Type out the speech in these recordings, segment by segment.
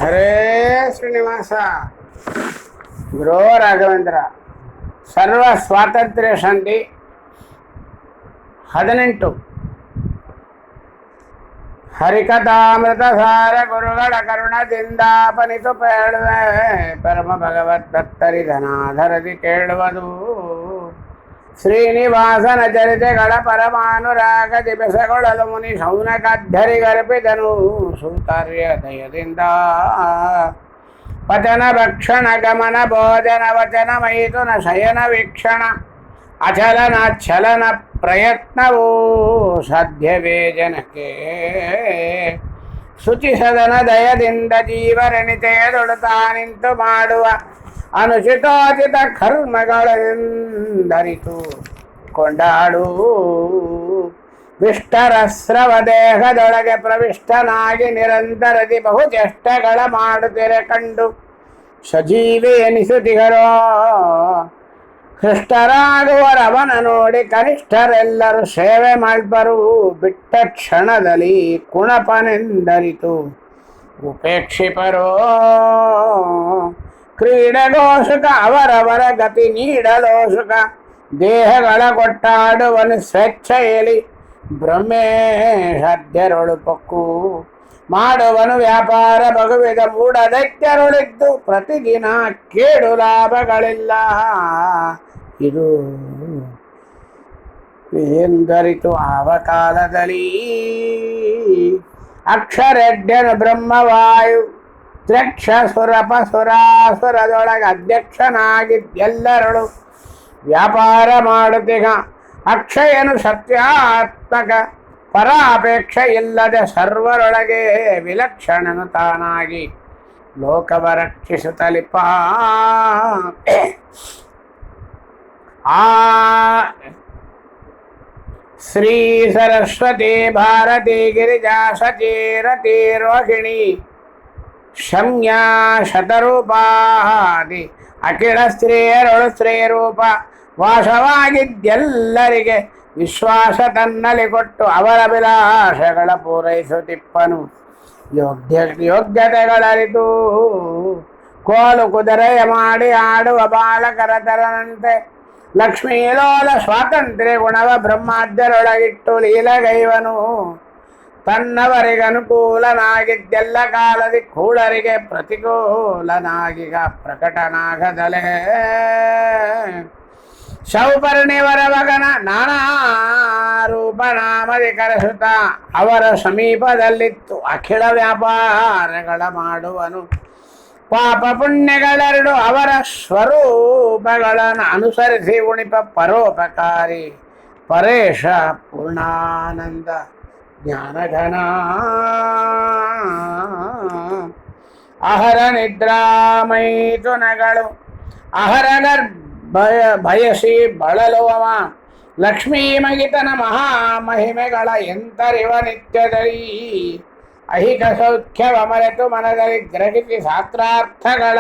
ಹರೇ ಶ್ರೀನಿವಾಸ ಗುರೋ ರಾಘವೇಂದ್ರ ಸರ್ವ ಸ್ವಾತಂತ್ರ್ಯ ಸಂಧಿ 18 ಹರಿಕಥಾಮೃತ ಸಾರ ಗುರುಗಳ ಕರುಣದಿಂದಾಪನಿತು ಪೇಳುವೆ ಪರಮ ಭಗವತ್ ಭಕ್ತರಿದನಾಧರದಿ ಕೇಳುವುದು ಶ್ರೀನಿವಾಸನ ಚರಿತೆಗಳ ಪರಮಾನುರಾಗ ದಿವಸಗೊಳ್ಳಲು ಮುನಿ ಶೌನಕಾಧ್ಯರಿಗರ್ಪಿದನು ಸೂತಾರ್ಯ ದಯದಿಂದ ಪಚನ ಭಕ್ಷಣ ಗಮನ ಭೋಜನ ವಚನ ಮೈಥುನ ಶಯನ ವೀಕ್ಷಣ ಅಚಲನ ಪ್ರಯತ್ನವೂ ಸಾಧ್ಯವೇ ಜನಕ್ಕೆ ಶುಚಿ ಸದನ ದಯದಿಂದ ಜೀವರಣಿತೆಯದೊಡುತ್ತಾ ನಿಂತು ಮಾಡುವ ಅನುಚಿತೋಚಿತ ಕರ್ಮಗಳೆಂದರಿತು ಕೊಂಡಾಡು ವಿಷ್ಟರಸ್ರವ ದೇಹದೊಳಗೆ ಪ್ರವಿಷ್ಟನಾಗಿ ನಿರಂತರದಿ ಬಹುಚೆಷ್ಟಗಳ ಮಾಡುತ್ತಿರೆ ಕಂಡು ಸಜೀವಿ ಎನಿಸುತ್ತಿಗರೋ ಹೃಷ್ಟರಾಗುವರವನ ನೋಡಿ ಕನಿಷ್ಠರೆಲ್ಲರೂ ಸೇವೆ ಮಾಡ್ಬರು ಬಿಟ್ಟ ಕ್ಷಣದಲ್ಲಿ ಕುಣಪನೆಂದರಿತು ಉಪೇಕ್ಷಿಪರೋ ಕ್ರೀಡೆಗೋಸುಕ ಅವರವರ ಗತಿ ನೀಡಲೋಸುಕ ದೇಹಗಳ ಕೊಟ್ಟಾಡುವನು ಸ್ವೇಚ್ಛೆಯಲ್ಲಿ ಬ್ರಹ್ಮೇ ಸಾಧ್ಯರೊಳು ಪಕ್ಕು ಮಾಡುವನು ವ್ಯಾಪಾರ ಬಗುವಿದ ಮೂಢ ದೈತ್ಯರೊಳಿದ್ದು ಪ್ರತಿದಿನ ಕೇಡು ಲಾಭಗಳಿಲ್ಲ ಇದು ಎಂದರಿತು ಆವ ಕಾಲದಲ್ಲಿ ಅಕ್ಷರೆಡ್ಡನು ಬ್ರಹ್ಮವಾಯು ತ್ರಕ್ಷ ಸುರಪ ಸುರಾಸುರದೊಳಗೆ ಅಧ್ಯಕ್ಷನಾಗಿದ್ದೆಲ್ಲರಳು ವ್ಯಾಪಾರ ಮಾಡುತ್ತೀಗ ಅಕ್ಷಯನು ಸತ್ಯಾತ್ಮಕ ಪರಾಪೇಕ್ಷೆ ಇಲ್ಲದೆ ಸರ್ವರೊಳಗೆ ವಿಲಕ್ಷಣನು ತಾನಾಗಿ ಲೋಕವ ರಕ್ಷಿಸುತ್ತಲಿಪ್ಪ ಆ ಶ್ರೀ ಸರಸ್ವತಿ ಭಾರತಿ ಗಿರಿಜಾ ಸಚೇರತಿ ರೋಹಿಣಿ ಶಮ್ಯಾ ಶತರೂಪಾದಿ ಅಖಿಳ ಸ್ತ್ರೀಯರೊಳು ಸ್ತ್ರೀರೂಪ ವಾಸವಾಗಿದ್ದೆಲ್ಲರಿಗೆ ವಿಶ್ವಾಸ ತನ್ನಲ್ಲಿ ಕೊಟ್ಟು ಅವರ ಅಭಿಲಾಷಗಳ ಪೂರೈಸುತ್ತಿಪ್ಪನು ಯೋಗ್ಯತೆಗಳರಿತು ಕೋಲು ಕುದುರೆಯ ಮಾಡಿ ಆಡುವ ಬಾಲಕರ ತರನಂತೆ ಲಕ್ಷ್ಮೀಲೋಲ ಸ್ವಾತಂತ್ರ್ಯ ಗುಣವ ಬ್ರಹ್ಮಾದ್ಯರೊಳಗಿಟ್ಟು ಲೀಲಗೈವನು ತನ್ನವರಿಗನುಕೂಲನಾಗಿದ್ದೆಲ್ಲ ಕಾಲದಿ ಕೂಳರಿಗೆ ಪ್ರತಿಕೂಲನಾಗಿಗ ಪ್ರಕಟನಾಗದಲೇ ಶೌಪರ್ಣಿವರ ಮಗನ ನಾನಾ ರೂಪನಾಮದಿ ಕರೆಸುತ್ತ ಅವರ ಸಮೀಪದಲ್ಲಿತ್ತು ಅಖಿಳ ವ್ಯಾಪಾರಗಳ ಮಾಡುವನು ಪಾಪ ಪುಣ್ಯಗಳೆರಡು ಅವರ ಸ್ವರೂಪಗಳನ್ನು ಅನುಸರಿಸಿ ಉಣಿಪ ಪರೋಪಕಾರಿ ಪರೇಶ ಪೂರ್ಣಾನಂದ ಜ್ಞಾನಘನ ಅಹರ ನಿದ್ರಾಮೈಥುನಗಳು ಅಹರಗರ್ ಬಯಸಿ ಬಳಲುವವ ಲಕ್ಷ್ಮೀ ಮಗಿತನ ಮಹಾಮಹಿಮೆಗಳ ಎಂತರಿವ ನಿತ್ಯದಲ್ಲಿ ಐಹಿಕ ಸೌಖ್ಯವ ಮರೆತು ಮನದಲ್ಲಿ ಗ್ರಹಿಸಿ ಶಾಸ್ತ್ರಾರ್ಥಗಳ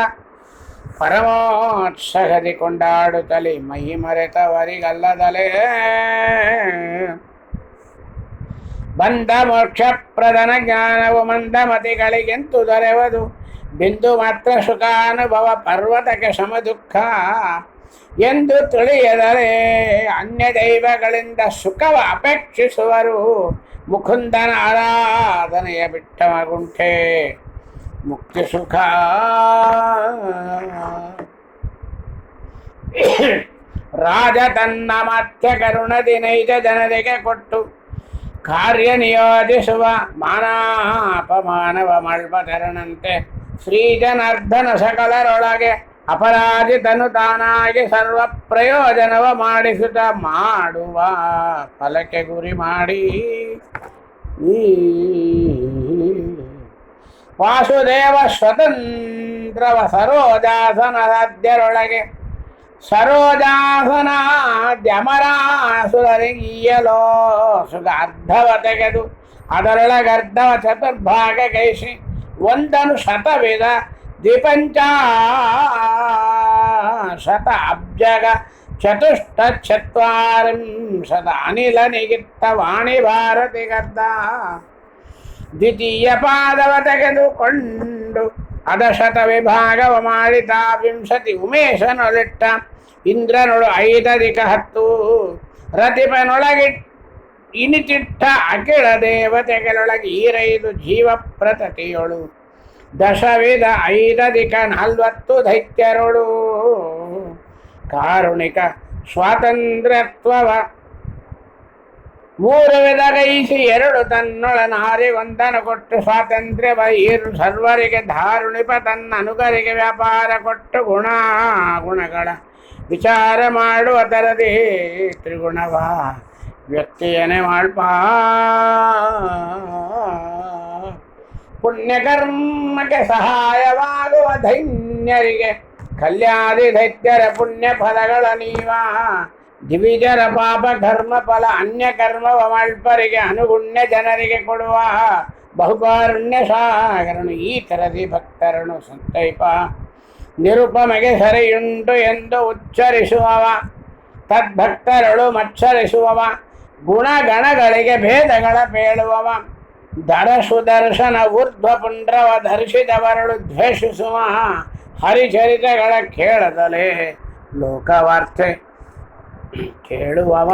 ಪರಮೋತ್ಸಗದಿ ಕೊಂಡಾಡುತ್ತಲಿ ಮಹಿ ಮರೆತವರಿಗಲ್ಲದಲೇ ಬಂಧ ಮೋಕ್ಷಪ್ರದನ ಜ್ಞಾನವು ಮಂದಮತಿಗಳಿಗೆಂತು ದೊರೆವದು ಬಿಂದು ಮಾತ್ರ ಸುಖಾನುಭವ ಪರ್ವತಕ್ಕೆ ಸಮ ದುಃಖ ಎಂದು ತಿಳಿಯದರೆ ಅನ್ಯ ದೈವಗಳಿಂದ ಸುಖವ ಅಪೇಕ್ಷಿಸುವರು ಮುಕುಂದನ ಆರಾಧನೆಯ ಬಿಟ್ಟ ಮಗುಂಠೆ ಮುಕ್ತಿ ಸುಖ ರಾಜ ತನ್ನ ಮತ್ಯ ಕರುಣದಿ ನೈಜ ಜನರಿಗೆ ಕೊಟ್ಟು ಕಾರ್ಯ ನಿಯೋಜಿಸುವ ಮಾನಾಪಮಾನವ ಮಳ್ಪಧರನಂತೆ ಶ್ರೀಜನಾರ್ದನ ಸಕಲರೊಳಗೆ ಅಪರಾಜಿತನು ತಾನಾಗಿ ಸರ್ವ ಪ್ರಯೋಜನವ ಮಾಡಿಸುತ್ತ ಮಾಡುವ ಫಲಕ್ಕೆ ಗುರಿ ಮಾಡಿ ವಾಸುದೇವ ಸ್ವತಂತ್ರವ ಸರೋಜಾಸನ ಸಾಧ್ಯರೊಳಗೆ ಸರೋಜಾಸನ ದ್ಯಮರಾಸುರರಿಗೀಯಲೋ ಸುಖ ಅರ್ಧವ ತೆಗೆದು ಅದರೊಳಗರ್ಧವ ಚತುರ್ಭಾಗ ಕೈಸಿ ಒಂದನು ಶತವಿಧ ದ್ವಿಪಂಚ ಶತ ಅಬ್ಜಗ ಚತುಷ್ಟಚತ್ವಾರಿಂಶತ ಅನಿಲ ನಿಗಿತ್ತ ವಾಣಿ ಭಾರತಿ ಗದ್ದ ದ್ವಿತೀಯ ಪಾದವ ತೆಗೆದುಕೊಂಡು ಅದಶತ ವಿಭಾಗವ ಮಾಡಿದ ವಿಂಶತಿ ಉಮೇಶನೊಲಿಟ್ಟ ಇಂದ್ರನೊಳು ಐದಧಿಕ 10 ರತಿಪನೊಳಗಿ ಇನಿತಿಟ್ಟ ಅಖಿಳ ದೇವತೆಗಳೊಳಗೆ ಈರೈದು ಜೀವ ಪ್ರತತಿಯೊಳು ದಶವಿಧ ಐದಧಿಕ 40 ದೈತ್ಯರೊಳು ಕಾರುಣಿಕ ಸ್ವಾತಂತ್ರ್ಯತ್ವವ 3 ವಿಧಗೈಸಿ 2 ತನ್ನೊಳ ನಾರಿಗೊಂದನ ಕೊಟ್ಟು ಸ್ವಾತಂತ್ರ್ಯವ ಈರು ಸರ್ವರಿಗೆ ಧಾರುಣಿಪ ತನ್ನ ಅನುಗರಿಗೆ ವ್ಯಾಪಾರ ಕೊಟ್ಟು ಗುಣಗಳ ವಿಚಾರ ಮಾಡುವ ತರದಿ ತ್ರಿಗುಣವ ವ್ಯಕ್ತಿಯನೇ ಮಾಡ್ಪ ಪುಣ್ಯಕರ್ಮಕ್ಕೆ ಸಹಾಯವಾಗುವ ಧೈನ್ಯರಿಗೆ ಕಲ್ಯಾದಿ ದೈತ್ಯರ ಪುಣ್ಯ ಫಲಗಳ ನೀವ ದಿವಿಜರ ಪಾಪ ಧರ್ಮ ಫಲ ಅನ್ಯ ಕರ್ಮವ ಮಲ್ಪರಿಗೆ ಅನುಗುಣ್ಯ ಜನರಿಗೆ ಕೊಡುವ ಬಹುಕಾರುಣ್ಯ ಸಾಗರನು ಈ ತರದಿ ಭಕ್ತರನು ಸಂತೈಪ ನಿರುಪಮೆಗೆ ಸರಿಯುಂಟು ಎಂದು ಉಚ್ಚರಿಸುವವ ತದ್ಭಕ್ತರಳು ಮಚ್ಚರಿಸುವವ ಗುಣಗಣಗಳಿಗೆ ಭೇದಗಳ ಪೇಳುವವ ದರ ಸುದರ್ಶನ ಊರ್ಧ್ವ ಪುಂಡ್ರವ ಧರಿಸಿದವರಳು ದ್ವೇಷಿಸುವ ಹರಿಚರಿತಗಳ ಕೇಳದಲೇ ಲೋಕವಾರ್ತೆ ಕೇಳುವವ